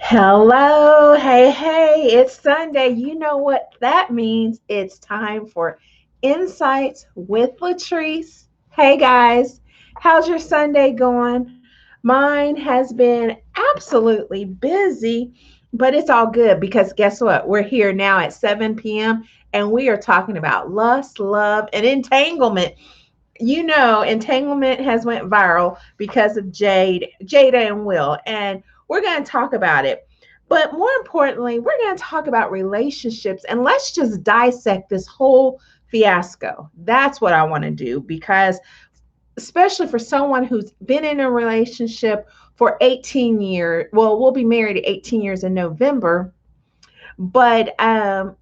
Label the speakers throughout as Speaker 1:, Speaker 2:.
Speaker 1: Hello, hey, it's Sunday. You know what that means? It's time for Insights with Latrese. Hey guys, how's your Sunday going? Mine has been absolutely busy, but it's all good because guess what? We're here now at 7 p.m. and we are talking about lust, love, and entanglement. Entanglement has went viral because of Jada and Will, and we're going to talk about it. But more importantly, we're going to talk about relationships, and let's just dissect this whole fiasco. That's what I want to do because especially for someone who's been in a relationship for 18 years, well, we'll be married 18 years in November, but I'm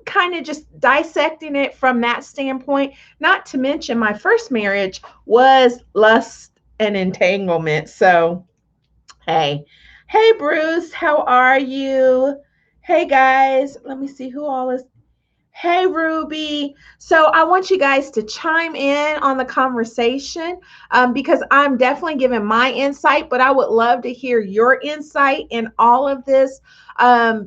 Speaker 1: kind of just dissecting it from that standpoint. Not to mention my first marriage was lust and entanglement. So hey Bruce, how are you? Hey guys, let me see who all is. Hey, Ruby. So I want you guys to chime in on the conversation because I'm definitely giving my insight, but I would love to hear your insight in all of this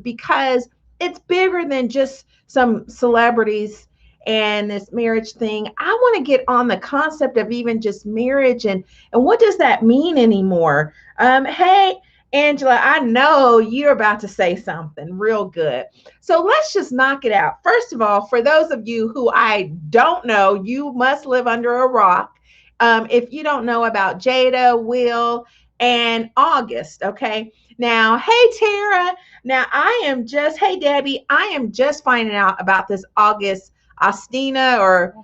Speaker 1: because it's bigger than just some celebrities and this marriage thing. I want to get on the concept of even just marriage and what does that mean anymore? Hey, Angela, I know you're about to say something real good. So let's just knock it out. First of all, for those of you who I don't know, you must live under a rock. If you don't know about Jada, Will, and August, okay? Now, hey, Tara. Now, hey, Debbie, I am just finding out about this August Ostina or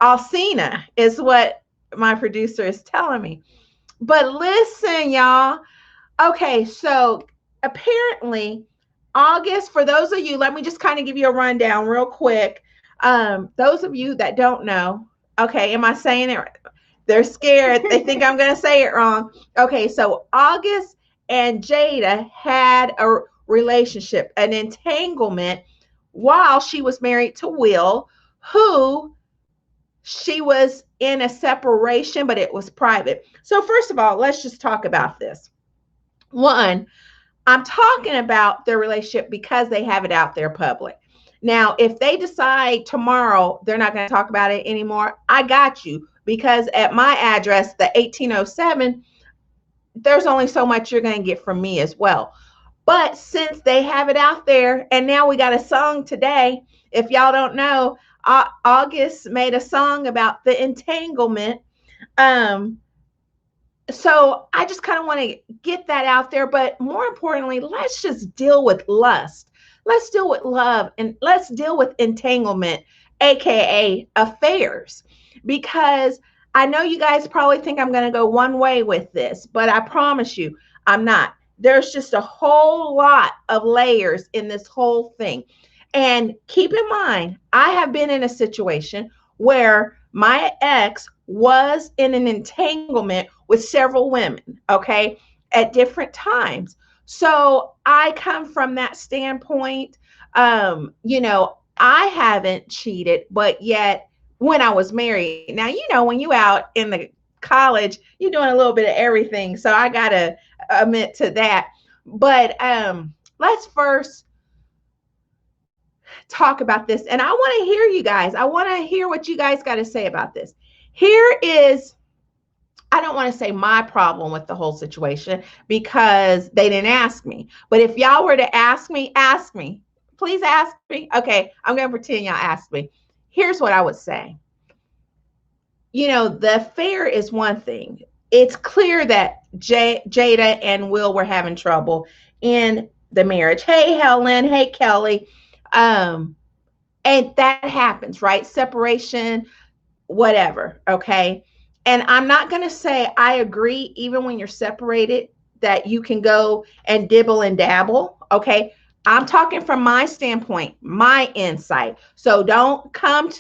Speaker 1: Alcina is what my producer is telling me. But listen, y'all. Okay, so apparently August, for those of you, let me just kind of give you a rundown real quick. Those of you that don't know, okay, am I saying it? They're scared. They think I'm going to say it wrong. Okay, so August and Jada had a relationship, an entanglement while she was married to Will, who she was in a separation, but it was private. So, first of all, let's just talk about this. One, I'm talking about their relationship because they have it out there public. Now, if they decide tomorrow they're not going to talk about it anymore, I got you because at my address, the 1807, there's only so much you're going to get from me as well. But since they have it out there, and now we got a song today, if y'all don't know, August made a song about the entanglement. Um, so I just kind of want to get that out there. But more importantly, let's just deal with lust. Let's deal with love and let's deal with entanglement, AKA affairs. Because I know you guys probably think I'm going to go one way with this, but I promise you, I'm not. There's just a whole lot of layers in this whole thing. And keep in mind, I have been in a situation where my ex was in an entanglement with several women, okay, at different times. So I come from that standpoint. I haven't cheated, but yet when I was married, now, when you out in the college, you're doing a little bit of everything. So I got to admit to that. But let's first talk about this. And I want to hear you guys. I want to hear what you guys got to say about this. Here is, I don't want to say my problem with the whole situation because they didn't ask me. But if y'all were to ask me, please ask me. Okay, I'm going to pretend y'all asked me. Here's what I would say. The affair is one thing. It's clear that Jada and Will were having trouble in the marriage. Hey, Helen. Hey, Kelly. And that happens, right? Separation, whatever. Okay. And I'm not going to say I agree, even when you're separated, that you can go and dibble and dabble. Okay. I'm talking from my standpoint, my insight. So don't come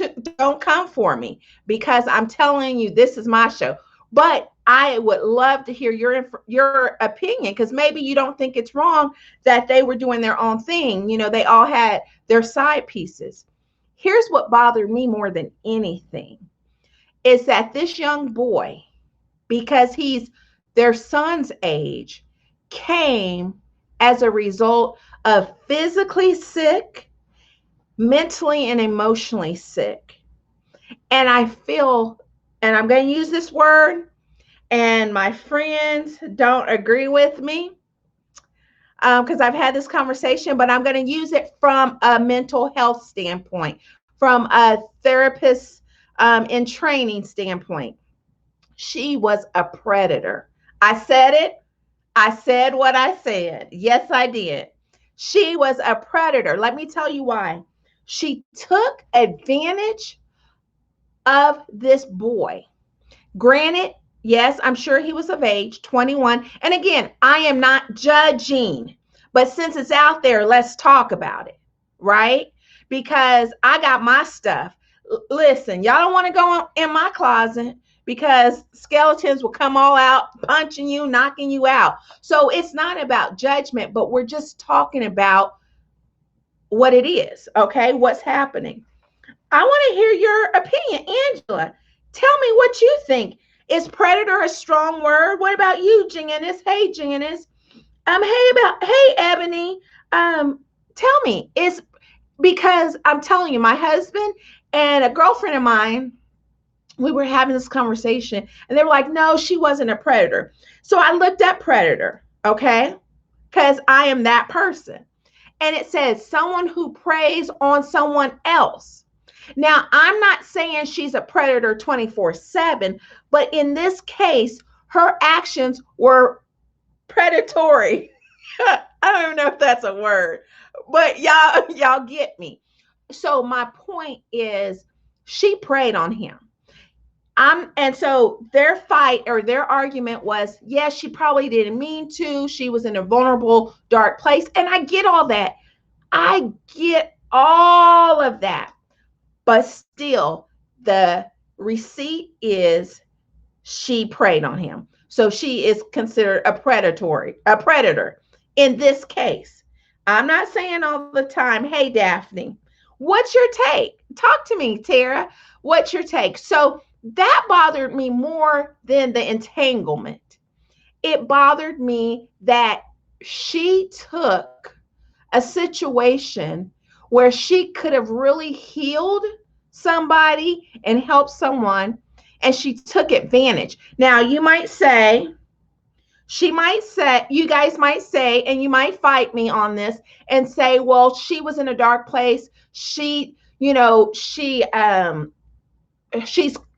Speaker 1: for me because I'm telling you this is my show. But I would love to hear your opinion because maybe you don't think it's wrong that they were doing their own thing. They all had their side pieces. Here's what bothered me more than anything is that this young boy, because he's their son's age, came as a result of physically sick, mentally and emotionally sick. And I feel, and I'm going to use this word, and my friends don't agree with me because I've had this conversation, but I'm going to use it from a mental health standpoint, from a therapist in training standpoint. She was a predator. I said it. I said what I said. Yes, I did. She was a predator. Let me tell you why. She took advantage of this boy. Granted, yes, I'm sure he was of age, 21. And again, I am not judging, but since it's out there, let's talk about it, right? Because I got my stuff. Listen, y'all don't want to go in my closet because skeletons will come all out, punching you, knocking you out. So it's not about judgment, but we're just talking about what it is, okay? What's happening. I want to hear your opinion, Angela. Tell me what you think. Is predator a strong word? What about you, Janice? Hey, Janice. Hey, Ebony. Tell me, is because I'm telling you, my husband and a girlfriend of mine, we were having this conversation, and they were like, "No, she wasn't a predator." So I looked up predator, okay, because I am that person, and it says someone who preys on someone else. Now, I'm not saying she's a predator 24/7, but in this case, her actions were predatory. I don't even know if that's a word, but y'all get me. So my point is she preyed on him. And so their fight or their argument was, yes, she probably didn't mean to. She was in a vulnerable, dark place. And I get all that. I get all of that. But still, the receipt is she preyed on him. So she is considered a predator in this case. I'm not saying all the time, hey, Daphne, what's your take? Talk to me, Tara. What's your take? So that bothered me more than the entanglement. It bothered me that she took a situation where she could have really healed somebody and helped someone, and she took advantage. Now, you might say, you guys might say, and you might fight me on this and say, well, she was in a dark place. She's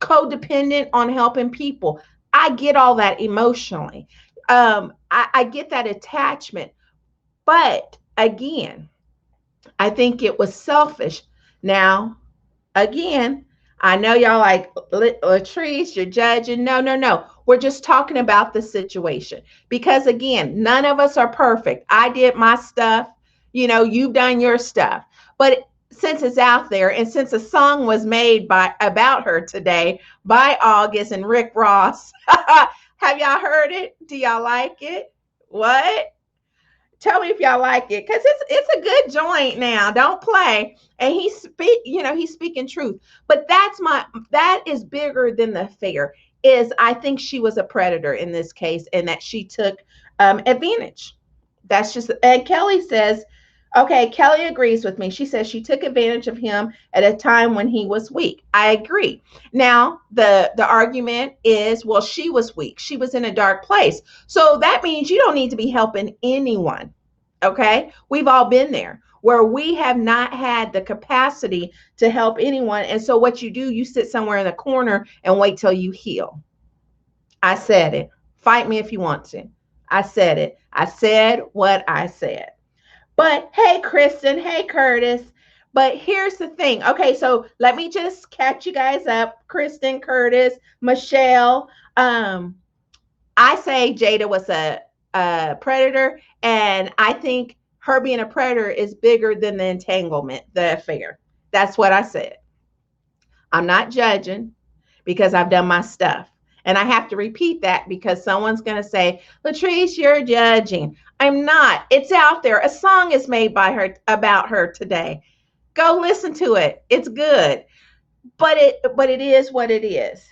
Speaker 1: codependent on helping people. I get all that emotionally. I get that attachment. But again, I think it was selfish. Now, again, I know y'all like, Latrese, you're judging. No, no, no. We're just talking about the situation. Because again, none of us are perfect. I did my stuff. You've done your stuff. But since it's out there, and since a song was made about her today by August and Rick Ross, have y'all heard it? Do y'all like it? What? Tell me if y'all like it, because it's a good joint now. Don't play. And he's speaking truth. But that is bigger than the figure. Is I think she was a predator in this case, and that she took advantage. That's just, and Kelly says, okay, Kelly agrees with me. She says she took advantage of him at a time when he was weak. I agree. Now, the argument is, well, she was weak. She was in a dark place. So that means you don't need to be helping anyone. Okay? We've all been there where we have not had the capacity to help anyone. And so what you do, you sit somewhere in the corner and wait till you heal. I said it. Fight me if you want to. I said it. I said what I said. But hey, Kristen, hey, Curtis. But here's the thing. Okay, so let me just catch you guys up. Kristen, Curtis, Michelle. I say Jada was a predator, and I think her being a predator is bigger than the entanglement, the affair. That's what I said. I'm not judging because I've done my stuff. And I have to repeat that because someone's going to say, Latrese, you're judging. I'm not. It's out there. A song is made by her about her today. Go listen to it. It's good. But it is what it is.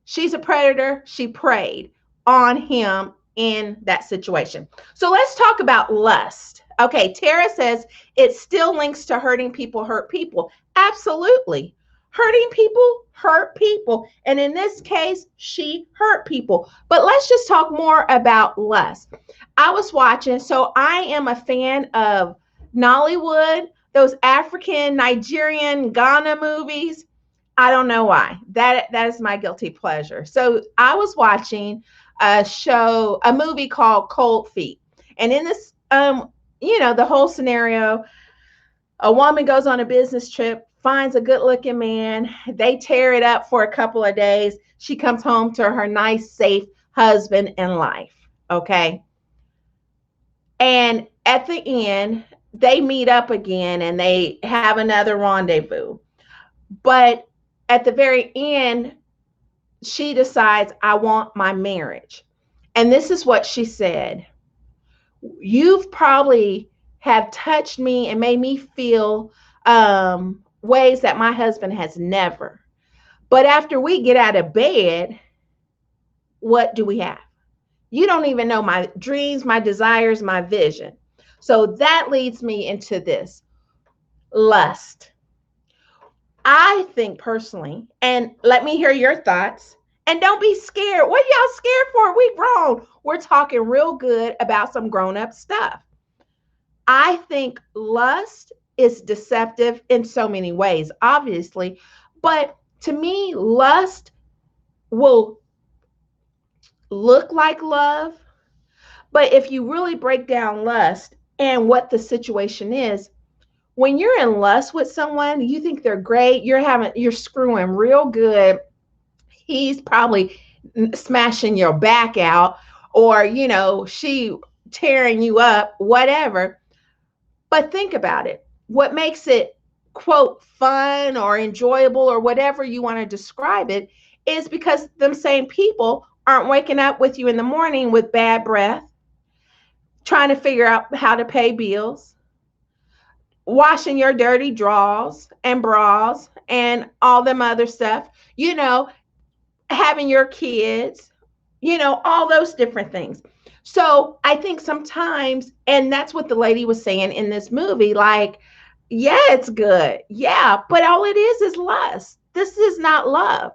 Speaker 1: She's a predator. She preyed on him in that situation. So let's talk about lust. Okay, Tara says it still links to hurting people hurt people. Absolutely. Hurting people hurt people. And in this case, she hurt people. But let's just talk more about lust. I was watching, so I am a fan of Nollywood, those African, Nigerian, Ghana movies. I don't know why. That is my guilty pleasure. So I was watching a movie called Cold Feet. And in this the whole scenario, a woman goes on a business trip, finds a good-looking man. They tear it up for a couple of days. She comes home to her nice, safe husband and life. Okay. And at the end, they meet up again and they have another rendezvous. But at the very end, she decides, I want my marriage. And this is what she said. You've probably have touched me and made me feel ways that my husband has never. But after we get out of bed, what do we have? You don't even know my dreams, my desires, my vision. So that leads me into this lust. I think personally, and let me hear your thoughts, and don't be scared. What are y'all scared for? We grown. We're talking real good about some grown-up stuff. I think lust is deceptive in so many ways, obviously, but to me, lust will look like love. But if you really break down lust and what the situation is, when you're in lust with someone, you think they're great, you're screwing real good. He's probably smashing your back out, or she tearing you up, whatever. But think about it. What makes it, quote, fun or enjoyable or whatever you want to describe it is because them same people aren't waking up with you in the morning with bad breath, trying to figure out how to pay bills, washing your dirty drawers and bras and all them other stuff, having your kids, all those different things. So I think sometimes, and that's what the lady was saying in this movie, like, yeah, it's good. Yeah, but all it is lust. This is not love.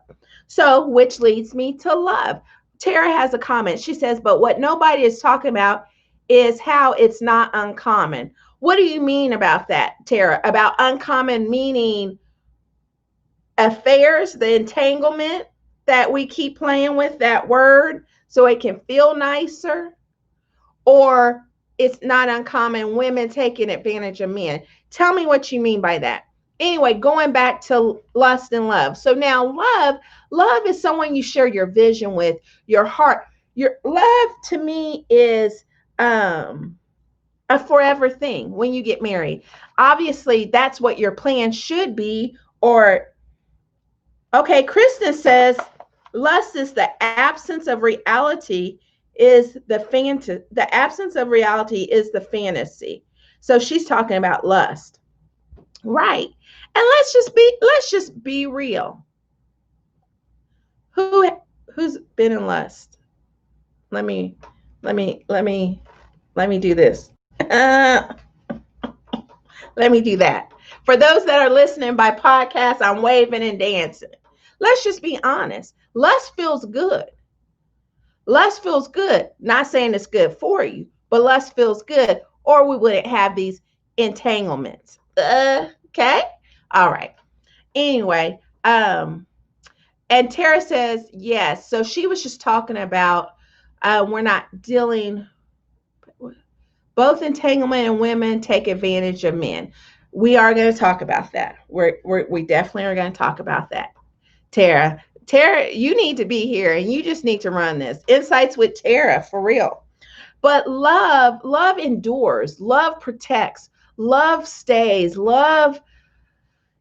Speaker 1: So, which leads me to love. Tara has a comment. She says, but what nobody is talking about is how it's not uncommon. What do you mean about that, Tara? About uncommon meaning affairs, the entanglement that we keep playing with that word so it can feel nicer? Or it's not uncommon women taking advantage of men? Tell me what you mean by that. Anyway, going back to lust and love. So now love is someone you share your vision with, your heart. Your love to me is a forever thing when you get married. Obviously, that's what your plan should be. Or, okay, Kristen says lust is the absence of reality the absence of reality is the fantasy. So she's talking about lust. Right. And let's just be real. Who's been in lust? Let me do this. Let me do that. For those that are listening by podcast, I'm waving and dancing. Let's just be honest. Lust feels good. Lust feels good. Not saying it's good for you, but lust feels good, or we wouldn't have these entanglements. Okay? All right. Anyway, and Tara says, yes. So she was just talking about we're not dealing, both entanglement and women take advantage of men. We are going to talk about that. We definitely are going to talk about that. Tara, you need to be here and you just need to run this. Insights with Tara, for real. But love endures, love protects, love stays, love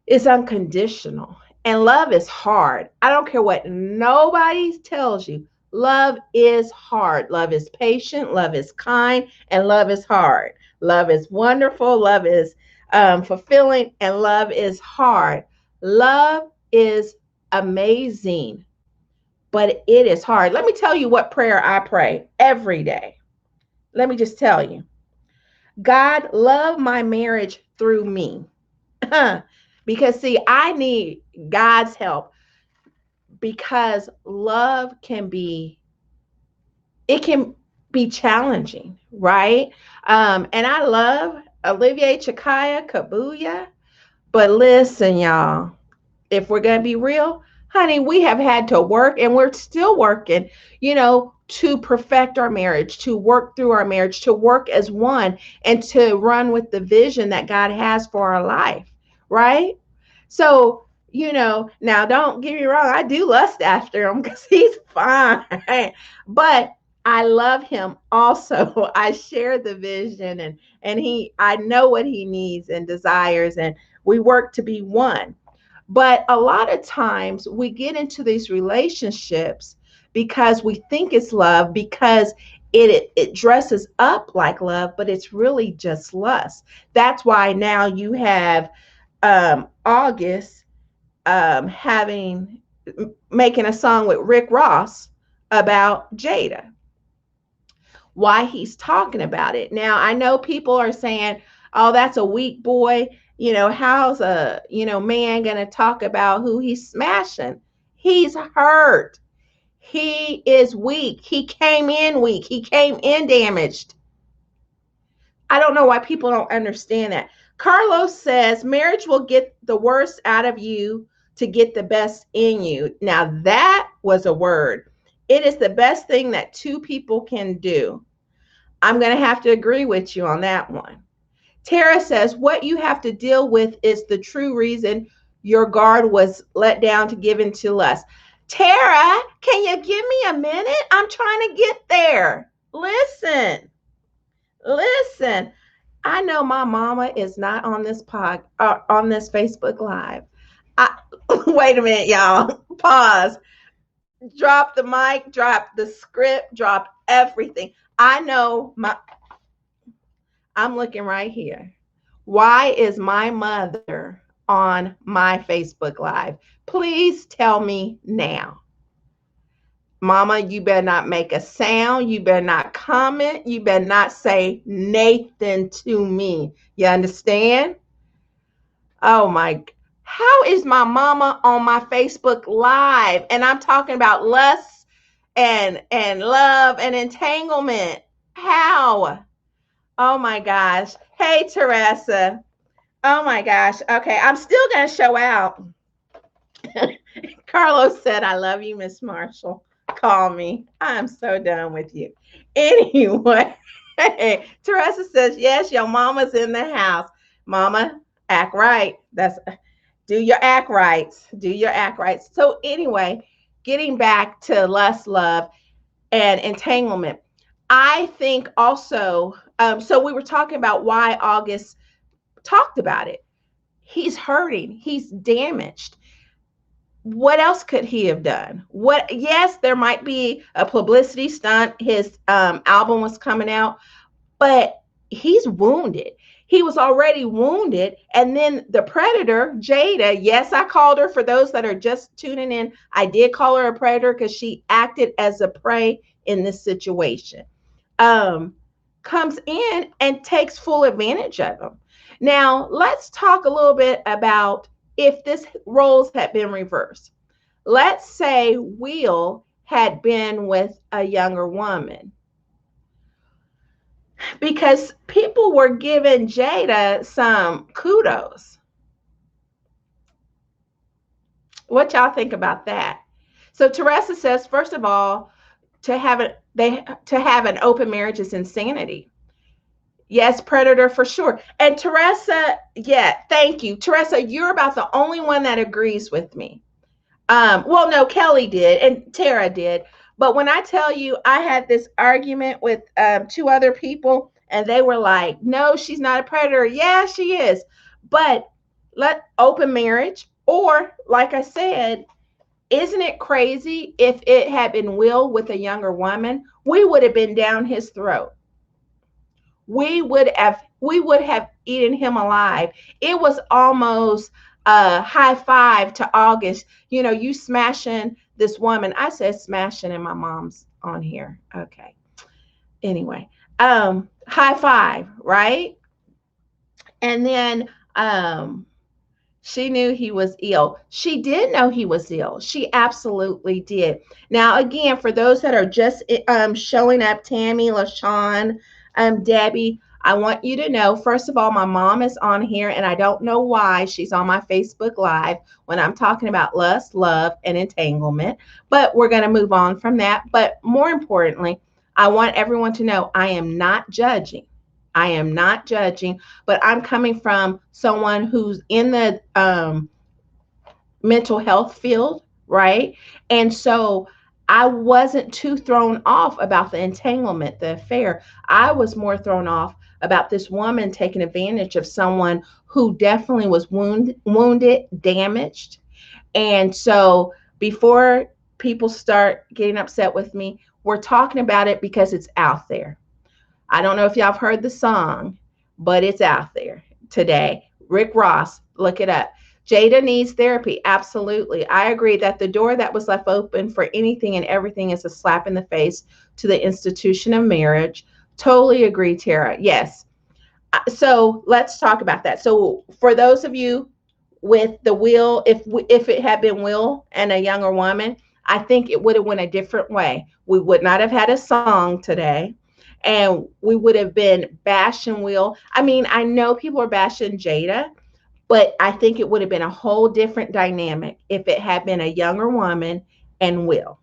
Speaker 1: is unconditional, and love is hard. I don't care what nobody tells you. Love is hard. Love is patient, love is kind, and love is hard. Love is wonderful, love is fulfilling, and love is hard. Love is amazing, but it is hard. Let me tell you what prayer I pray every day. Let me just tell you. God, love my marriage through me. Because, see, I need God's help because love it can be challenging, right? And I love Latrese Kabuya. But listen, y'all, if we're going to be real, honey, we have had to work and we're still working, to perfect our marriage, to work through our marriage, to work as one, and to run with the vision that God has for our life, right? So, now don't get me wrong, I do lust after him because he's fine, but I love him also. I share the vision, and I know what he needs and desires, and we work to be one. But a lot of times we get into these relationships because we think it's love, because it dresses up like love, but it's really just lust. That's why now you have August having making a song with Rick Ross about Jada. Why he's talking about it. Now, I know people are saying, oh, that's a weak boy. How's a, man going to talk about who he's smashing? He's hurt. He is weak. He came in weak. He came in damaged. I don't know why people don't understand that. Carlos says marriage will get the worst out of you to get the best in you. Now, that was a word. It is the best thing that two people can do. I'm going to have to agree with you on that one. Tara says, what you have to deal with is the true reason your guard was let down to give into lust. Tara, can you give me a minute? I'm trying to get there. Listen. I know my mama is not on this on this Facebook Live. Wait a minute, y'all. Pause. Drop the mic, drop the script, drop everything. I know I'm looking right here. Why is my mother on my Facebook Live? Please tell me now. Mama, you better not make a sound. You better not comment. You better not say Nathan to me. You understand? Oh my, how is my mama on my Facebook Live? And I'm talking about lust and love and entanglement. How? Oh my gosh. Hey, Teresa. Oh my gosh. Okay, I'm still going to show out. Carlos said, I love you, Miss Marshall. Call me. I'm so done with you. Anyway, Teresa says, yes, your mama's in the house. Mama, act right. Do your act rights. Do your act rights. So anyway, getting back to lust, love, and entanglement. I think also, so we were talking about why August talked about it. He's hurting. He's damaged. What else could he have done? Yes, there might be a publicity stunt. His album was coming out, but he's wounded. He was already wounded. And then the predator, Jada, yes, I called her, for those that are just tuning in, I did call her a predator because she acted as a prey in this situation. Comes in and takes full advantage of him. Now, let's talk a little bit about if this roles had been reversed. Let's say Will had been with a younger woman, because people were giving Jada some kudos. What y'all think about that? So Teresa says, first of all, to have an open marriage is insanity. Yes, predator for sure. And Teresa, yeah, thank you. Teresa, you're about the only one that agrees with me. Well, no, Kelly did and Tara did. But when I tell you I had this argument with two other people and they were like, no, she's not a predator. Yeah, she is. But open marriage, or like I said, isn't it crazy if it had been Will with a younger woman, we would have been down his throat. We would have eaten him alive. It was almost high five to August. You smashing this woman. I said smashing, and my mom's on here. Okay. Anyway, high five, right? And then she knew he was ill. She did know he was ill. She absolutely did. Now, again, for those that are just showing up, Tammy, LaShawn, Debbie, I want you to know, first of all, my mom is on here, and I don't know why she's on my Facebook Live when I'm talking about lust, love, and entanglement. But we're going to move on from that. But more importantly, I want everyone to know I am not judging. I am not judging, but I'm coming from someone who's in the mental health field, right? And so I wasn't too thrown off about the entanglement, the affair. I was more thrown off about this woman taking advantage of someone who definitely was wounded, damaged. And so before people start getting upset with me, we're talking about it because it's out there. I don't know if y'all have heard the song, but it's out there today. Rick Ross, look it up. Jada needs therapy. Absolutely. I agree that the door that was left open for anything and everything is a slap in the face to the institution of marriage. Totally agree, Tara. Yes. So let's talk about that. So for those of you with the Will, if it had been Will and a younger woman, I think it would have went a different way. We would not have had a song today, and we would have been bashing Will. I mean, I know people are bashing Jada, but I think it would have been a whole different dynamic if it had been a younger woman and Will.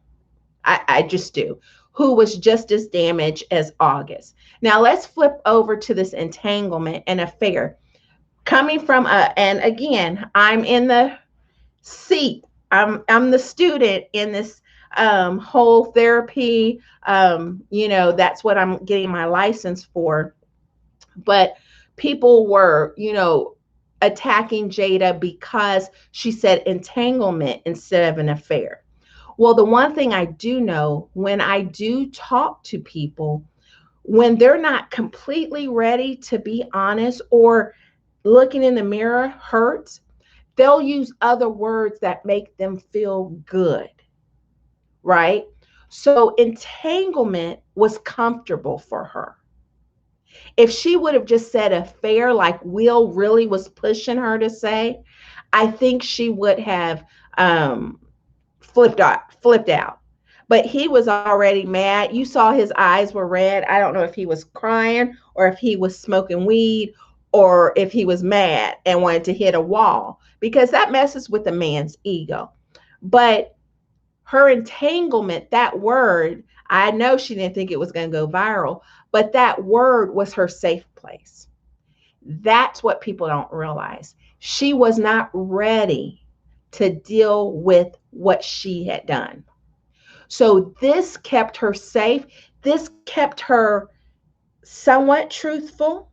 Speaker 1: I just do, who was just as damaged as August. Now let's flip over to this entanglement and affair. Coming from and again, I'm in the seat. I'm the student in this whole therapy. That's what I'm getting my license for. But people were, attacking Jada because she said entanglement instead of an affair. Well, the one thing I do know, when I do talk to people, when they're not completely ready to be honest, or looking in the mirror hurts, they'll use other words that make them feel good, right? So entanglement was comfortable for her. If she would have just said affair, like Will really was pushing her to say, I think she would have flipped out. But he was already mad. You saw his eyes were red. I don't know if he was crying or if he was smoking weed or if he was mad and wanted to hit a wall, because that messes with a man's ego. But her entanglement, that word, I know she didn't think it was going to go viral, but that word was her safe place. That's what people don't realize. She was not ready to deal with what she had done. So this kept her safe. This kept her somewhat truthful,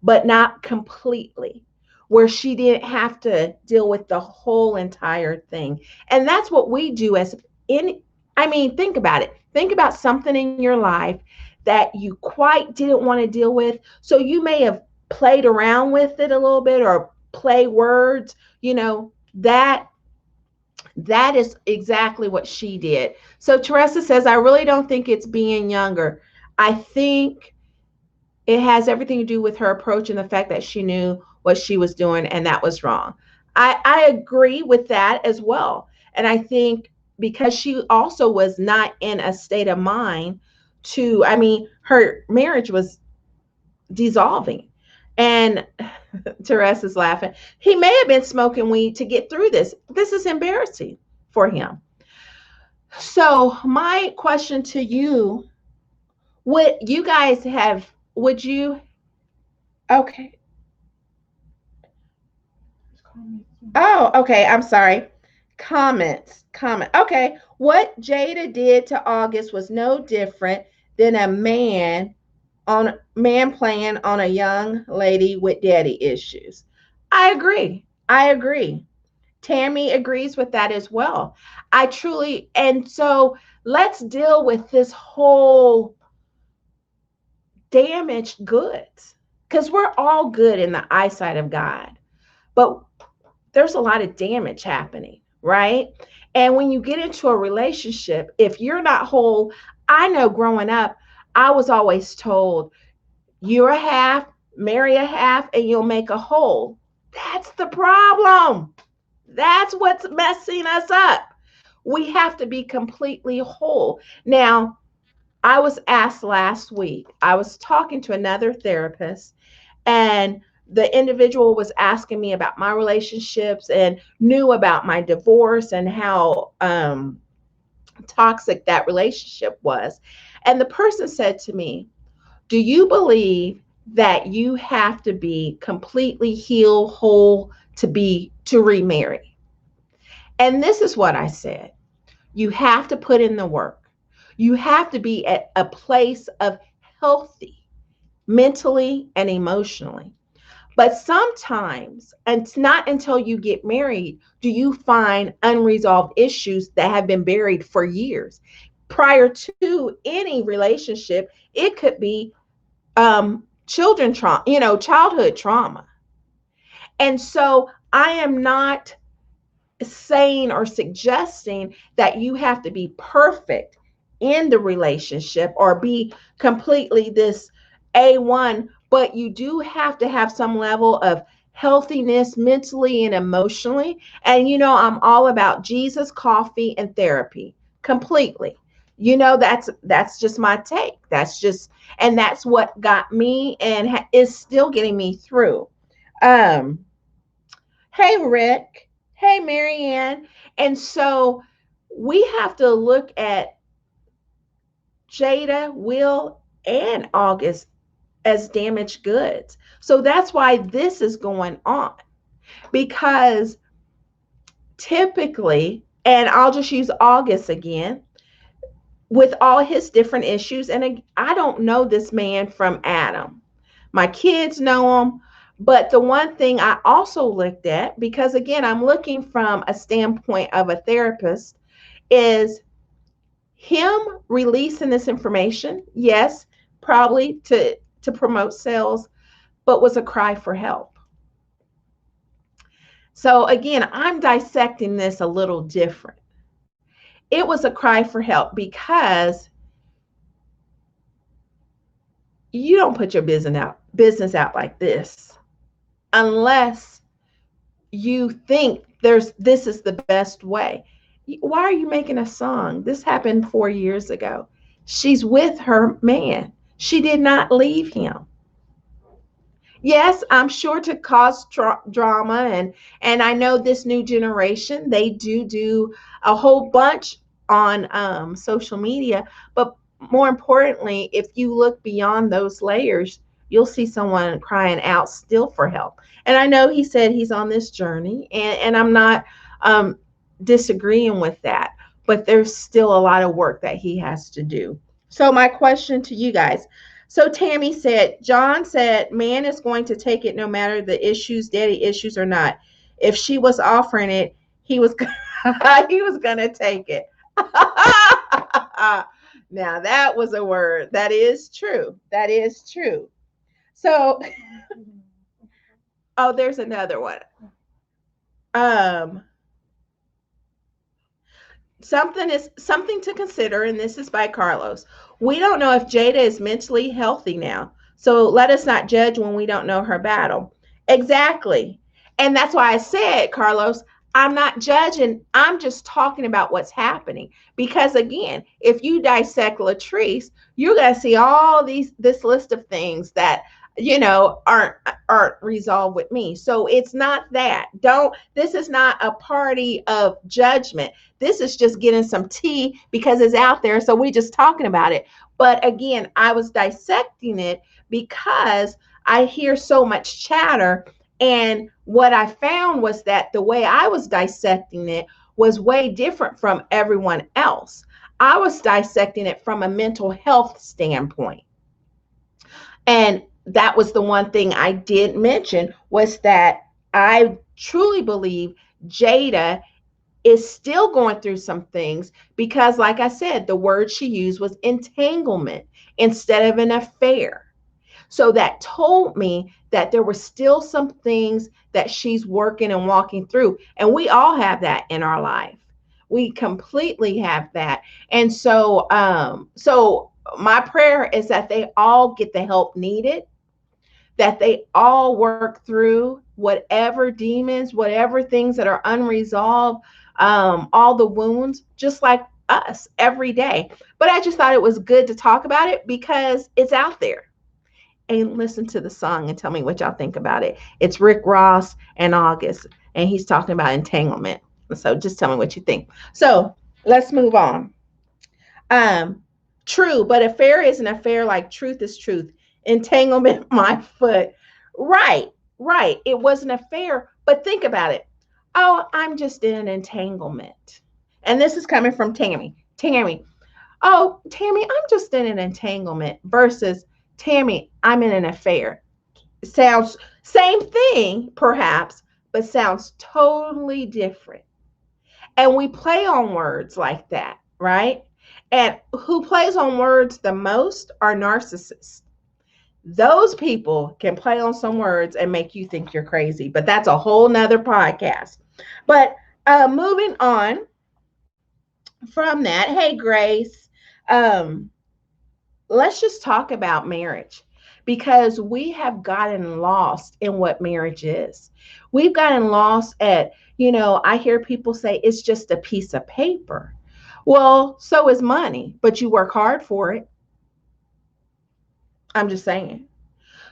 Speaker 1: but not completely, where she didn't have to deal with the whole entire thing. And that's what we do think about it. Think about something in your life that you quite didn't want to deal with. So you may have played around with it a little bit or play words, that is exactly what she did. So Teresa says, I really don't think it's being younger. I think it has everything to do with her approach and the fact that she knew what she was doing, and that was wrong. I agree with that as well. And I think because she also was not in a state of mind her marriage was dissolving. And Teresa's laughing. He may have been smoking weed to get through this. This is embarrassing for him. So my question to you, would you, okay. Oh, okay. I'm sorry. Comment. Okay. What Jada did to August was no different than a man playing on a young lady with daddy issues. I agree. Tammy agrees with that as well. And so let's deal with this whole damaged goods, because we're all good in the eyesight of God. But there's a lot of damage happening, right? And when you get into a relationship, if you're not whole, I know growing up, I was always told, you're a half, marry a half, and you'll make a whole. That's the problem. That's what's messing us up. We have to be completely whole. Now, I was asked last week, I was talking to another therapist, and the individual was asking me about my relationships and knew about my divorce and how toxic that relationship was. And the person said to me, do you believe that you have to be completely healed, whole to remarry? And this is what I said. You have to put in the work. You have to be at a place of healthy mentally and emotionally. But sometimes, and it's not until you get married, do you find unresolved issues that have been buried for years. Prior to any relationship, it could be children trauma, childhood trauma. And so I am not saying or suggesting that you have to be perfect in the relationship or be completely this A1, but you do have to have some level of healthiness mentally and emotionally. And I'm all about Jesus, coffee, and therapy completely. That's just my take. And that's what got me and is still getting me through. Um, Hey, Rick. Hey, Marianne. And so we have to look at Jada, Will, and August as damaged goods. So that's why this is going on. Because typically, and I'll just use August again, with all his different issues, and I don't know this man from Adam. My kids know him. But the one thing I also looked at, because again, I'm looking from a standpoint of a therapist, is him releasing this information. Yes, probably to promote sales, but was a cry for help. So again, I'm dissecting this a little different. It was a cry for help because you don't put your business out like this unless you think this is the best way. Why are you making a song? This happened 4 years ago. She's with her man. She did not leave him. Yes, I'm sure to cause drama, and I know this new generation, they do a whole bunch on social media, but more importantly, if you look beyond those layers, you'll see someone crying out still for help. And I know he said he's on this journey, and I'm not disagreeing with that, but there's still a lot of work that he has to do. So my question to you guys. So Tammy said, John said, man is going to take it no matter the issues, daddy issues or not. If she was offering it, he was he was going to take it. Now that was a word. That is true. That is true. So, oh, there's another one. Something to consider, and this is by Carlos. We don't know if Jada is mentally healthy now, so let us not judge when we don't know her battle. Exactly. And that's why I said, Carlos, I'm not judging. I'm just talking about what's happening. Because again, if you dissect Latrese, you're going to see all this list of things that aren't resolved with me. So it's not that. This is not a party of judgment. This is just getting some tea because it's out there. So we're just talking about it. But again, I was dissecting it because I hear so much chatter. And what I found was that the way I was dissecting it was way different from everyone else. I was dissecting it from a mental health standpoint. And that was the one thing I did mention, was that I truly believe Jada is still going through some things because, like I said, the word she used was entanglement instead of an affair. So that told me that there were still some things that she's working and walking through. And we all have that in our life. We completely have that. And so my prayer is that they all get the help needed, that they all work through whatever demons, whatever things that are unresolved, all the wounds, just like us every day. But I just thought it was good to talk about it because it's out there. And listen to the song and tell me what y'all think about it. It's Rick Ross and August, and he's talking about entanglement. So just tell me what you think. So let's move on. Um, True, but affair is an affair like truth is truth. Entanglement, my foot. Right, right. It was an affair, but think about it. Oh, I'm just in an entanglement. And this is coming from Tammy. Tammy, oh, Tammy, I'm just in an entanglement versus Tammy, I'm in an affair. Sounds same thing, perhaps, but sounds totally different. And we play on words like that, right? And who plays on words the most are narcissists. Those people can play on some words and make you think you're crazy, but that's a whole nother podcast. But moving on from that, hey, Grace, um, let's just talk about marriage because we have gotten lost in what marriage is. We've gotten lost at, I hear people say it's just a piece of paper. Well, so is money, but you work hard for it. I'm just saying.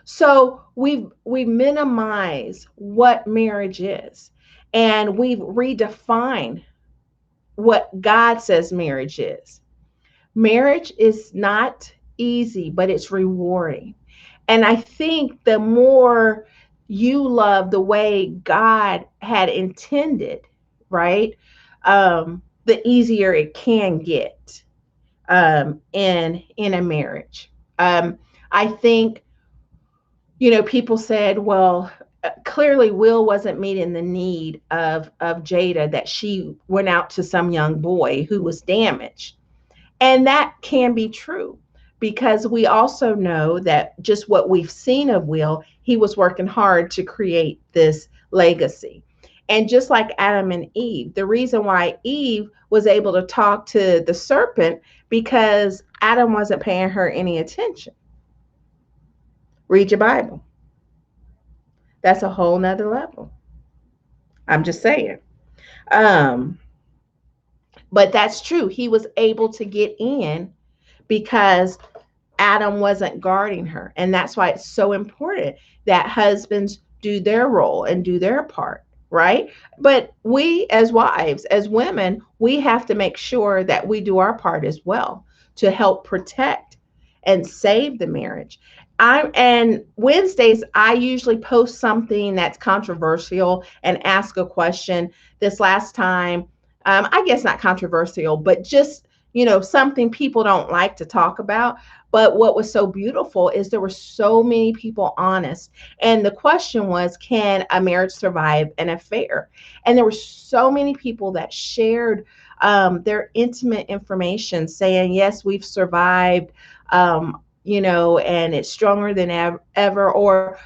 Speaker 1: So we minimize what marriage is, and we've redefined what God says marriage is. Marriage is not easy, but it's rewarding. And I think the more you love the way God had intended, right? The easier it can get in a marriage. I think people said, well, clearly Will wasn't meeting the need of Jada, that she went out to some young boy who was damaged. And that can be true because we also know that just what we've seen of Will, he was working hard to create this legacy. And just like Adam and Eve, the reason why Eve was able to talk to the serpent because Adam wasn't paying her any attention. Read your Bible. That's a whole nother level. I'm just saying. Um, but that's true. He was able to get in because Adam wasn't guarding her. And that's why it's so important that husbands do their role and do their part, right? But we, as wives, as women, we have to make sure that we do our part as well to help protect and save the marriage. And Wednesdays, I usually post something that's controversial and ask a question. This last time, I guess not controversial, but just something people don't like to talk about. But what was so beautiful is there were so many people honest. And the question was, can a marriage survive an affair? And there were so many people that shared their intimate information saying, yes, we've survived, and it's stronger than ever, or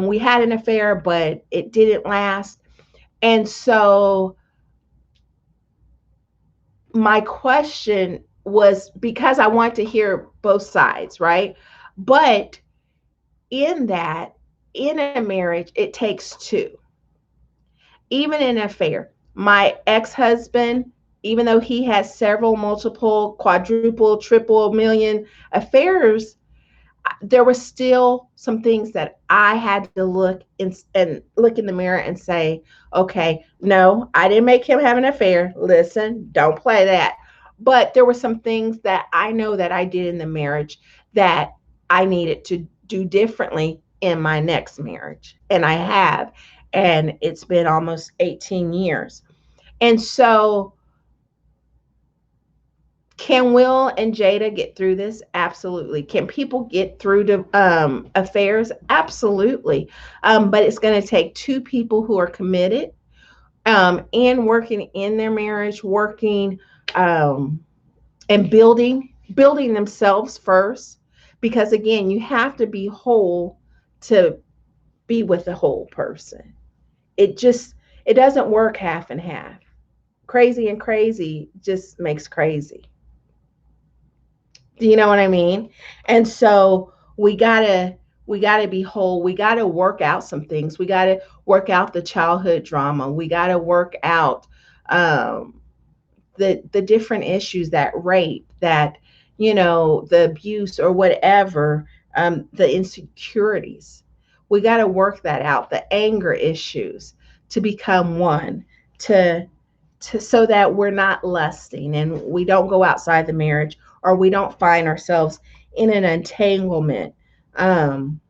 Speaker 1: we had an affair, but it didn't last. And so my question was, because I want to hear both sides, right? But in that, in a marriage, it takes two. Even in an affair, my ex-husband, even though he has several, multiple, quadruple, triple million affairs, there were still some things that I had to look and look in the mirror and say, okay, no, I didn't make him have an affair. Listen, don't play that. But there were some things that I know that I did in the marriage that I needed to do differently in my next marriage. And I have. And it's been almost 18 years. And so can Will and Jada get through this? Absolutely. Can people get through to affairs? Absolutely. But it's going to take two people who are committed and working in their marriage, working and building themselves first, because again, you have to be whole to be with a whole person. It just, it doesn't work half and half. Crazy and crazy just makes crazy. Do you know what I mean? And so we gotta be whole. We gotta work out some things. We gotta work out the childhood drama. We gotta work out um, the different issues, that rape, that the abuse or whatever, the insecurities. We got to work that out, the anger issues, to become one, to so that we're not lusting and we don't go outside the marriage, or we don't find ourselves in an entanglement. um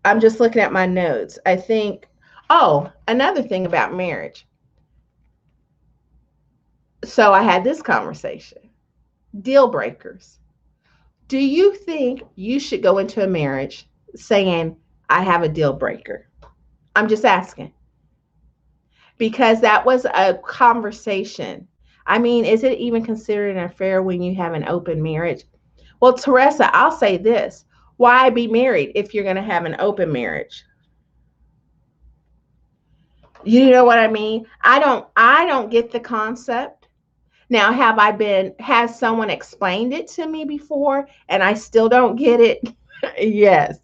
Speaker 1: I'm just looking at my notes. I think, oh, another thing about marriage. So I had this conversation. Deal breakers. Do you think you should go into a marriage saying, I have a deal breaker? I'm just asking, because that was a conversation. I mean, is it even considered an affair when you have an open marriage? Well, Teresa, I'll say this. Why be married if you're going to have an open marriage? You know what I mean? I don't get the concept. Now, has someone explained it to me before and I still don't get it? Yes.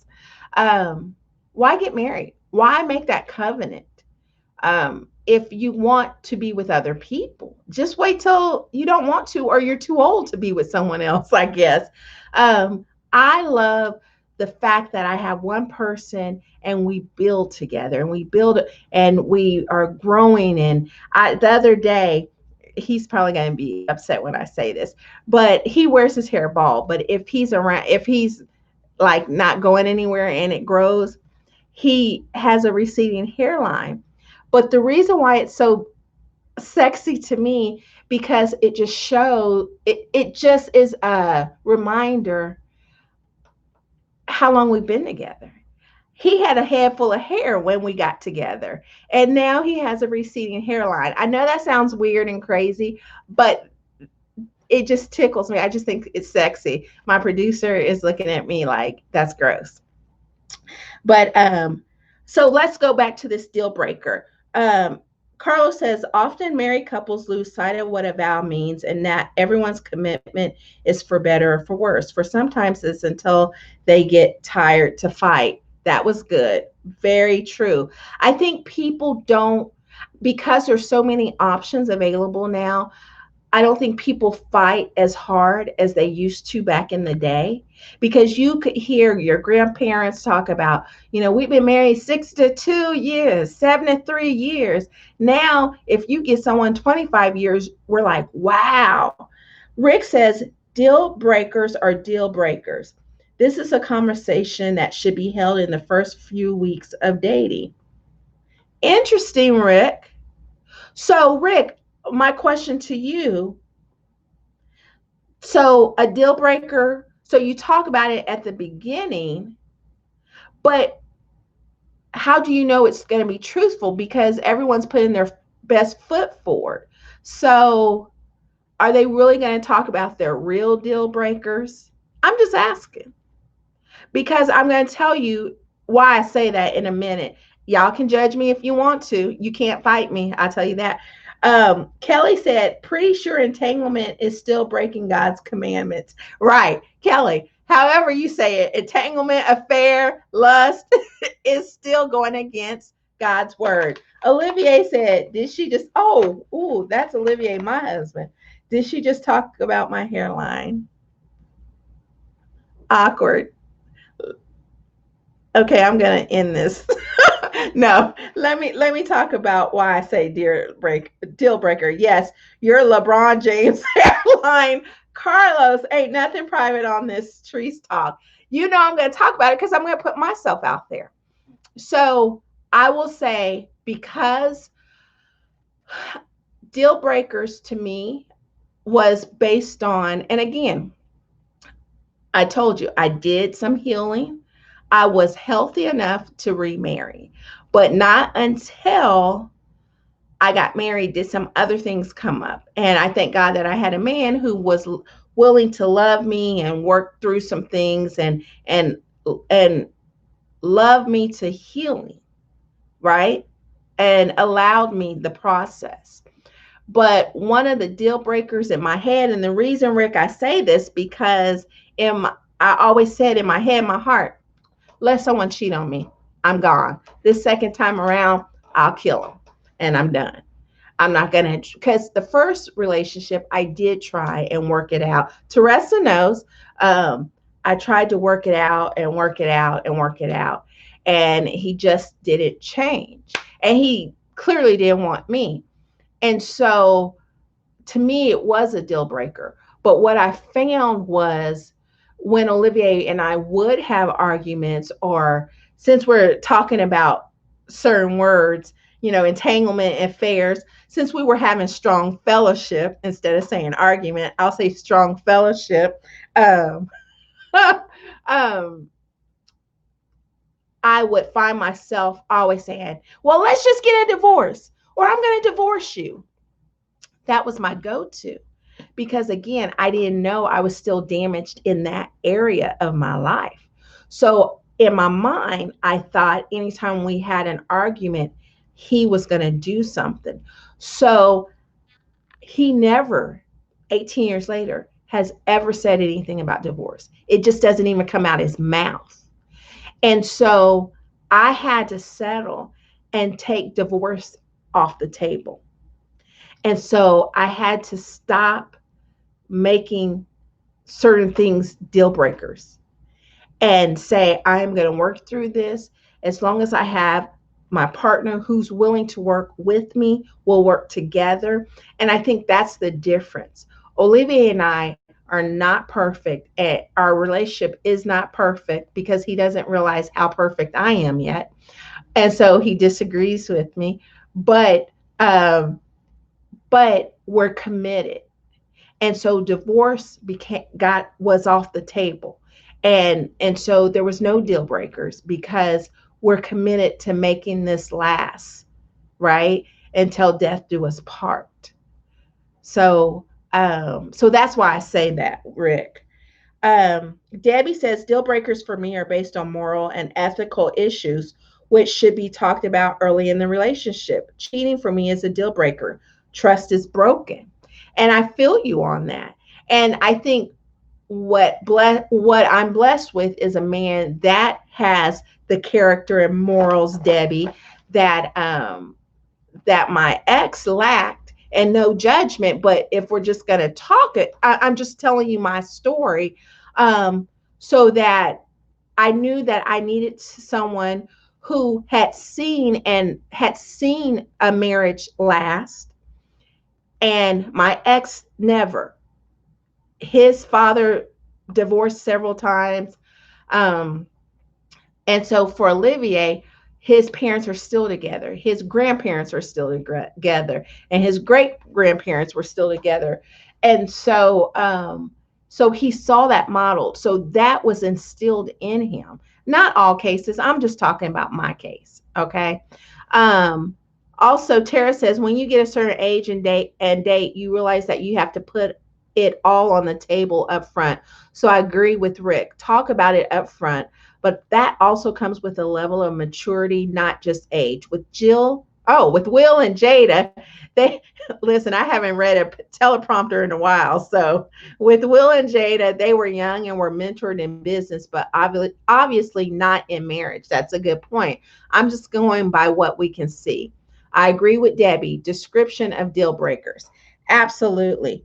Speaker 1: Um, why get married? Why make that covenant? If you want to be with other people, just wait till you don't want to, or you're too old to be with someone else, I guess. I love the fact that I have one person and we build together, and we build and we are growing. And the other day, he's probably going to be upset when I say this, but he wears his hair bald. But if he's like not going anywhere and it grows, he has a receding hairline. But the reason why it's so sexy to me, because it just is a reminder how long we've been together. He had a head full of hair when we got together, and now he has a receding hairline. I know that sounds weird and crazy, but it just tickles me. I just think it's sexy. My producer is looking at me like that's gross. But so let's go back to this deal breaker. Carlos says often married couples lose sight of what a vow means, and that everyone's commitment is for better or for worse. For sometimes it's until they get tired to fight. That was good. Very true. I think people don't, because there's so many options available now, I don't think people fight as hard as they used to back in the day, because you could hear your grandparents talk about, we've been married 62 years, 73 years. Now, if you get someone 25 years, we're like, wow. Rick says deal breakers are deal breakers. This is a conversation that should be held in the first few weeks of dating. Interesting, Rick. So, Rick, my question to you, so a deal breaker, so you talk about it at the beginning, but how do you know it's going to be truthful? Because everyone's putting their best foot forward. So are they really going to talk about their real deal breakers? I'm just asking, because I'm going to tell you why I say that in a minute. Y'all can judge me if you want to. You can't fight me. I'll tell you that. Kelly said, pretty sure entanglement is still breaking God's commandments. Right, Kelly. However you say it, entanglement, affair, lust is still going against God's word. Olivier said, did she just, that's Olivier, my husband. Did she just talk about my hairline? Awkward. Okay, I'm gonna end this. No, let me talk about why I say deal breaker. Yes, you're LeBron James hairline. Carlos, ain't nothing private on this Trees Talk. I'm gonna talk about it because I'm gonna put myself out there. So I will say, because deal breakers to me was based on, and again, I told you I did some healing. I was healthy enough to remarry, but not until I got married did some other things come up. And I thank God that I had a man who willing to love me and work through some things and love me to healing, right? And allowed me the process. But one of the deal breakers in my head, and the reason, Rick, I say this because I always said in my head, my heart, let someone cheat on me, I'm gone. This second time around, I'll kill him and I'm done. I'm not going to, because the first relationship I did try and work it out. Teresa knows. I tried to work it out and work it out and work it out. And he just didn't change. And he clearly didn't want me. And so to me, it was a deal breaker. But what I found was when Olivier and I would have arguments, or since we're talking about certain words, entanglement and affairs, since we were having strong fellowship, instead of saying argument, I'll say strong fellowship. Um, um, I would find myself always saying, well, let's just get a divorce, or I'm going to divorce you. That was my go-to, because again, I didn't know I was still damaged in that area of my life. So in my mind, I thought anytime we had an argument, he was going to do something. So he never, 18 years later, has ever said anything about divorce. It just doesn't even come out his mouth. And so I had to settle and take divorce off the table. And so I had to stop making certain things deal breakers and say, I am going to work through this. As long as I have my partner who's willing to work with me, we'll work together. And I think that's the difference. Olivier and I are not perfect, and our relationship is not perfect because he doesn't realize how perfect I am yet. And so he disagrees with me, but we're committed. And so divorce was off the table. And so there was no deal breakers because we're committed to making this last, right? Until death do us part. So so that's why I say that, Rick. Debbie says deal breakers for me are based on moral and ethical issues, which should be talked about early in the relationship. Cheating for me is a deal breaker. Trust is broken. And I feel you on that. And I think what I'm blessed with is a man that has the character and morals, Debbie, that that my ex lacked, and no judgment. But if we're just going to talk it, I'm just telling you my story, so that I knew that I needed someone who had seen a marriage last. And my ex never. His father divorced several times. Um, and so for Olivier, his parents are still together. His grandparents are still together. And his great grandparents were still together. And so, so he saw that modeled. So that was instilled in him. Not all cases. I'm just talking about my case. Okay. Also, Tara says, when you get a certain age and date, you realize that you have to put it all on the table up front. So I agree with Rick. Talk about it up front, but that also comes with a level of maturity, not just age. With Will and Jada, they listen. I haven't read a teleprompter in a while, so with Will and Jada, they were young and were mentored in business, but obviously not in marriage. That's a good point. I'm just going by what we can see. I agree with Debbie. Description of deal breakers. Absolutely.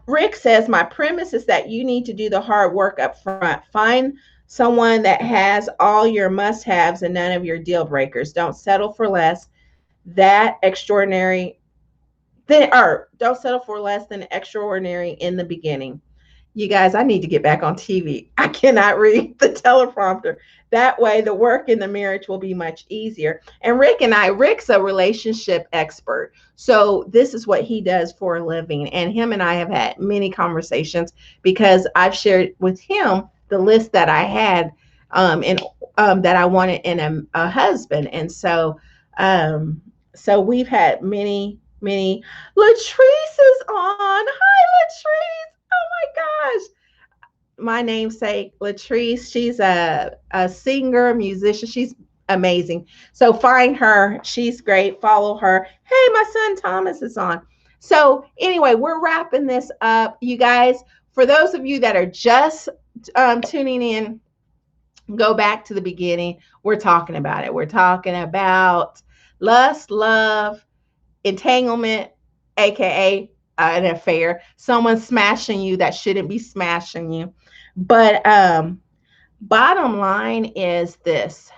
Speaker 1: Rick says, my premise is that you need to do the hard work up front. Find someone that has all your must-haves and none of your deal breakers. Don't settle for less. Don't settle for less than extraordinary in the beginning. You guys, I need to get back on TV. I cannot read the teleprompter. That way, the work in the marriage will be much easier. And Rick's a relationship expert. So this is what he does for a living. And him and I have had many conversations because I've shared with him the list that I had that I wanted in a husband. And so, so we've had many. Latrese is on. Hi, Latrese. Oh my gosh. My namesake, Latrese, she's a singer, musician. She's amazing. So find her. She's great. Follow her. Hey, my son Thomas is on. So anyway, we're wrapping this up. You guys, for those of you that are just tuning in, go back to the beginning. We're talking about it. We're talking about lust, love, entanglement, aka an affair, someone smashing you that shouldn't be smashing you. But bottom line is this.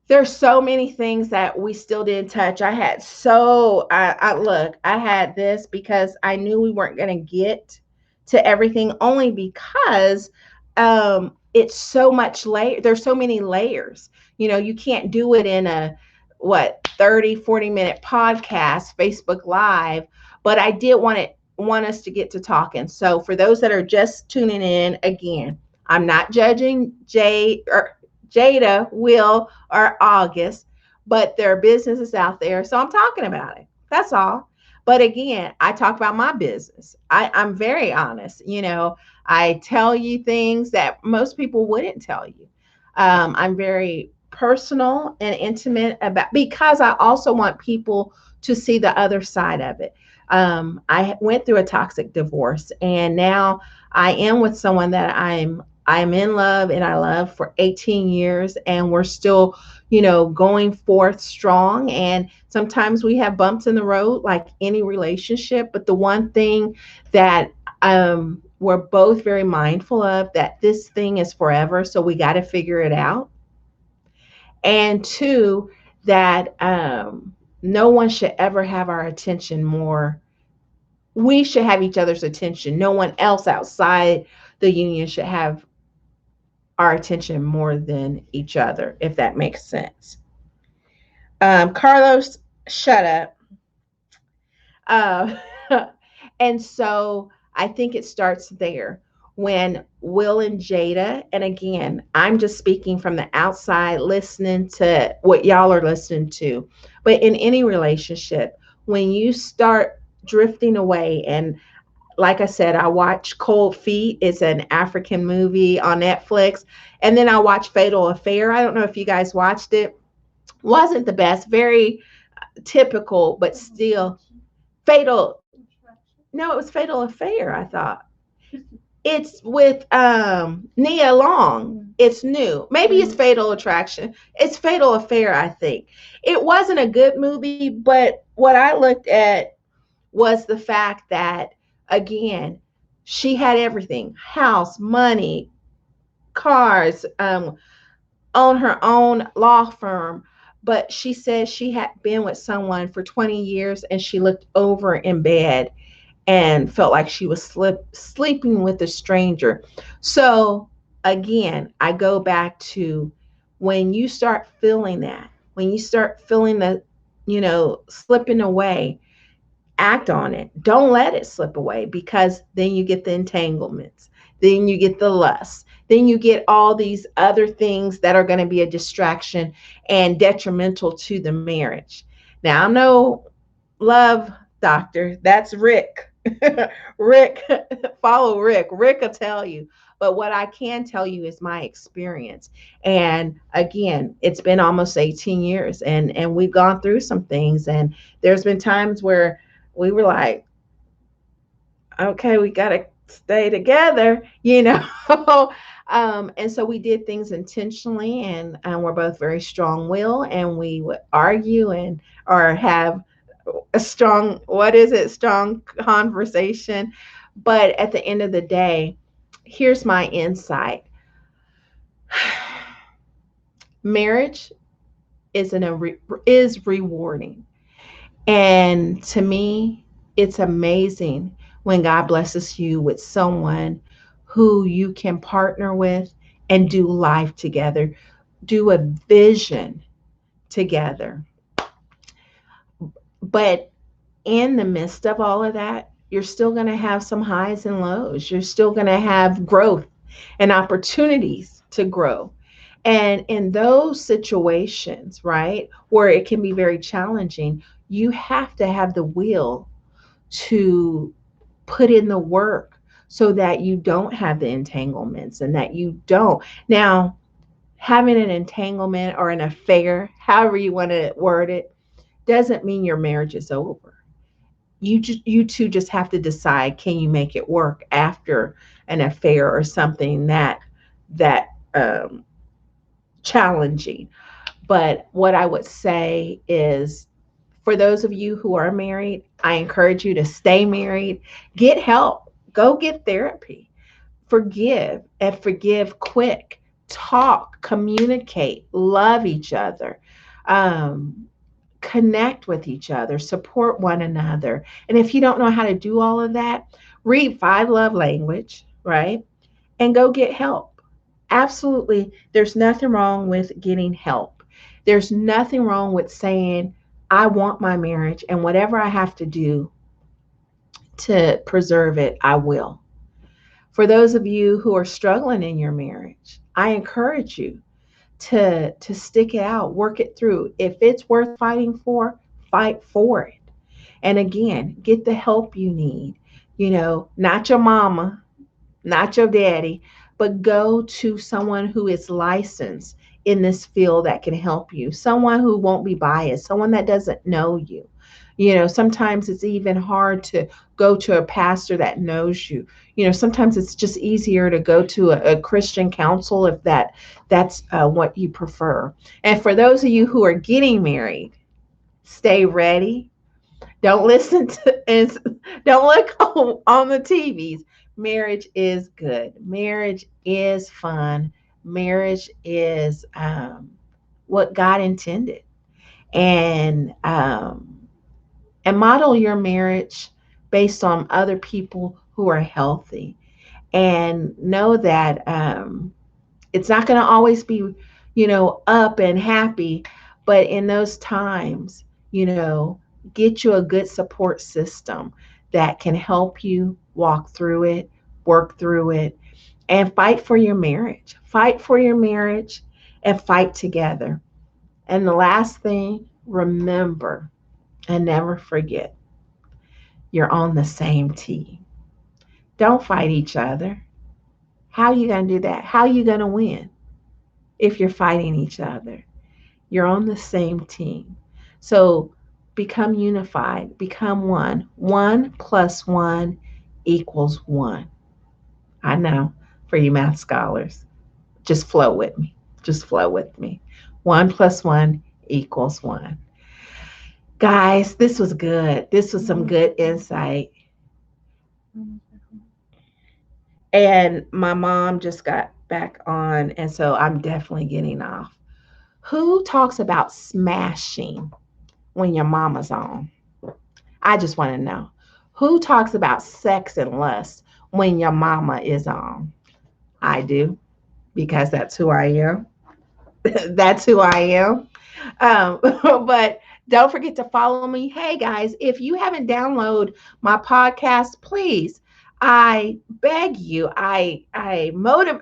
Speaker 1: There's so many things that we still didn't touch. I look, I had this because I knew we weren't going to get to everything, only because it's so much layer. There's so many layers. You can't do it in a what 30-40 minute podcast, Facebook Live, but I did want us to get to talking. So for those that are just tuning in, again, I'm not judging Jada, Will, or August, but their business is out there. So I'm talking about it. That's all. But again, I talk about my business. I'm very honest. I tell you things that most people wouldn't tell you. I'm very personal and intimate about, because I also want people to see the other side of it. I went through a toxic divorce, and now I am with someone that I'm in love, and I love for 18 years, and we're still, going forth strong. And sometimes we have bumps in the road like any relationship, but the one thing that we're both very mindful of, that this thing is forever, so we got to figure it out. And two, that no one should ever have our attention more. We should have each other's attention. No one else outside the union should have our attention more than each other, if that makes sense. Carlos, shut up. Uh, and so I think it starts there when Will and Jada, and again, I'm just speaking from the outside, listening to what y'all are listening to. But in any relationship, when you start drifting away, and like I said, I watch Cold Feet. It's an African movie on Netflix. And then I watch Fatal Affair. I don't know if you guys watched it. Wasn't the best, very typical, but still fatal. No, it was Fatal Affair, I thought. It's with Nia Long. It's new. Maybe it's Fatal Attraction. It's Fatal Affair, I think. It wasn't a good movie, but what I looked at was the fact that, again, she had everything: house, money, cars, own her own law firm. But she said she had been with someone for 20 years, and she looked over in bed and felt like she was sleeping with a stranger. So, again, I go back to, when you start feeling that, when you start feeling that, slipping away, act on it. Don't let it slip away, because then you get the entanglements, then you get the lust, then you get all these other things that are going to be a distraction and detrimental to the marriage. Now, I'm no love doctor. That's Rick. Rick, follow Rick. Rick will tell you. But what I can tell you is my experience. And again, it's been almost 18 years, and we've gone through some things. And there's been times where we were like, okay, we got to stay together. And so we did things intentionally, and we're both very strong will, and we would argue or have a strong conversation. But at the end of the day, here's my insight. Marriage is rewarding. And to me, it's amazing when God blesses you with someone who you can partner with and do life together, do a vision together. But in the midst of all of that, you're still going to have some highs and lows. You're still going to have growth and opportunities to grow. And in those situations, right, where it can be very challenging, you have to have the will to put in the work so that you don't have the entanglements and that you don't. Now, having an entanglement or an affair, however you want to word it, doesn't mean your marriage is over. You two just have to decide, can you make it work after an affair or something that challenging. But what I would say is, for those of you who are married, I encourage you to stay married, get help, go get therapy, forgive and forgive quick, talk, communicate, love each other, um, connect with each other, support one another. And if you don't know how to do all of that, read Five Love Language, right? And go get help. Absolutely, there's nothing wrong with getting help. There's nothing wrong with saying, I want my marriage, and whatever I have to do to preserve it, I will. For those of you who are struggling in your marriage, I encourage you to stick it out, work it through. If it's worth fighting for, fight for it. And again, get the help you need. Not your mama, not your daddy, but go to someone who is licensed in this field that can help you, someone who won't be biased, someone that doesn't know you. Sometimes it's even hard to go to a pastor that knows you. Sometimes it's just easier to go to a Christian counsel if that's what you prefer. And for those of you who are getting married, stay ready. Don't listen to and don't look on the TVs. Marriage is good. Marriage is fun. Marriage is what God intended. And model your marriage based on other people who are healthy. And know that it's not going to always be, up and happy, but in those times, get you a good support system that can help you walk through it, work through it, and fight for your marriage. Fight for your marriage and fight together. And the last thing, remember and never forget, you're on the same team. Don't fight each other. How are you going to do that? How are you going to win if you're fighting each other? You're on the same team. So become unified, become one. 1 + 1 equals 1. I know, for you math scholars. Just flow with me. Just flow with me. 1 + 1 equals 1. Guys, this was good. This was some good insight. And my mom just got back on, and so I'm definitely getting off. Who talks about smashing when your mama's on? I just want to know. Who talks about sex and lust when your mama is on? I do, because that's who I am. That's who I am. But don't forget to follow me. Hey guys, if you haven't downloaded my podcast, please, I beg you, I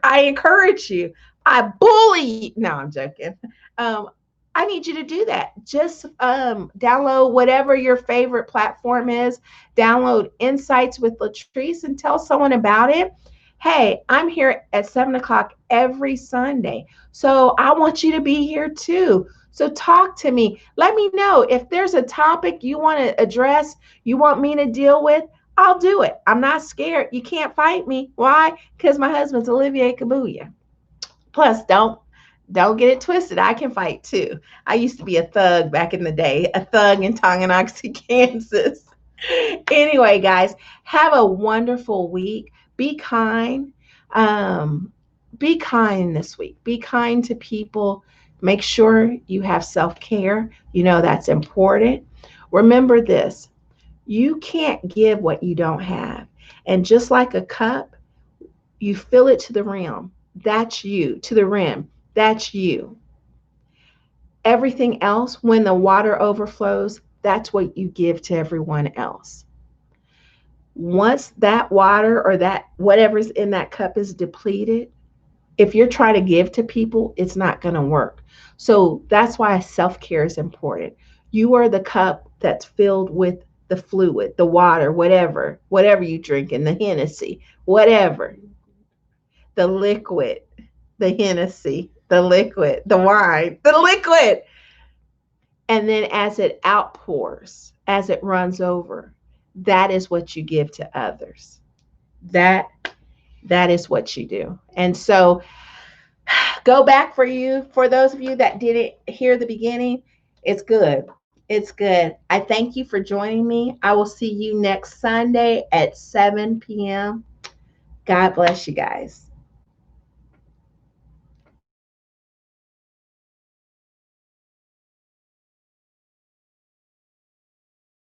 Speaker 1: encourage you, I bully you. No, I'm joking. Um, I need you to do that. Just download whatever your favorite platform is. Download Insights with Latrese and tell someone about it. Hey, I'm here at 7 o'clock every Sunday. So I want you to be here too. So talk to me. Let me know if there's a topic you want to address, you want me to deal with. I'll do it. I'm not scared. You can't fight me. Why? Because my husband's Latrese Kabuya. Plus, don't get it twisted. I can fight too. I used to be a thug back in the day, a thug in Tonganoxie, Kansas. Anyway, guys, have a wonderful week. Be kind. Be kind this week. Be kind to people. Make sure you have self-care. That's important. Remember this. You can't give what you don't have. And just like a cup, you fill it to the rim. That's you. To the rim. That's you. Everything else, when the water overflows, that's what you give to everyone else. Once that water or that whatever's in that cup is depleted, if you're trying to give to people, it's not going to work. So that's why self-care is important. You are the cup that's filled with the fluid, the water, whatever you drink in the Hennessy, whatever, the liquid, the Hennessy, the liquid, the wine, the liquid. And then as it outpours, as it runs over, that is what you give to others. That that is what you do. And so go back for those of you that didn't hear the beginning. It's good. It's good. I thank you for joining me. I will see you next Sunday at 7 p.m. God bless you guys.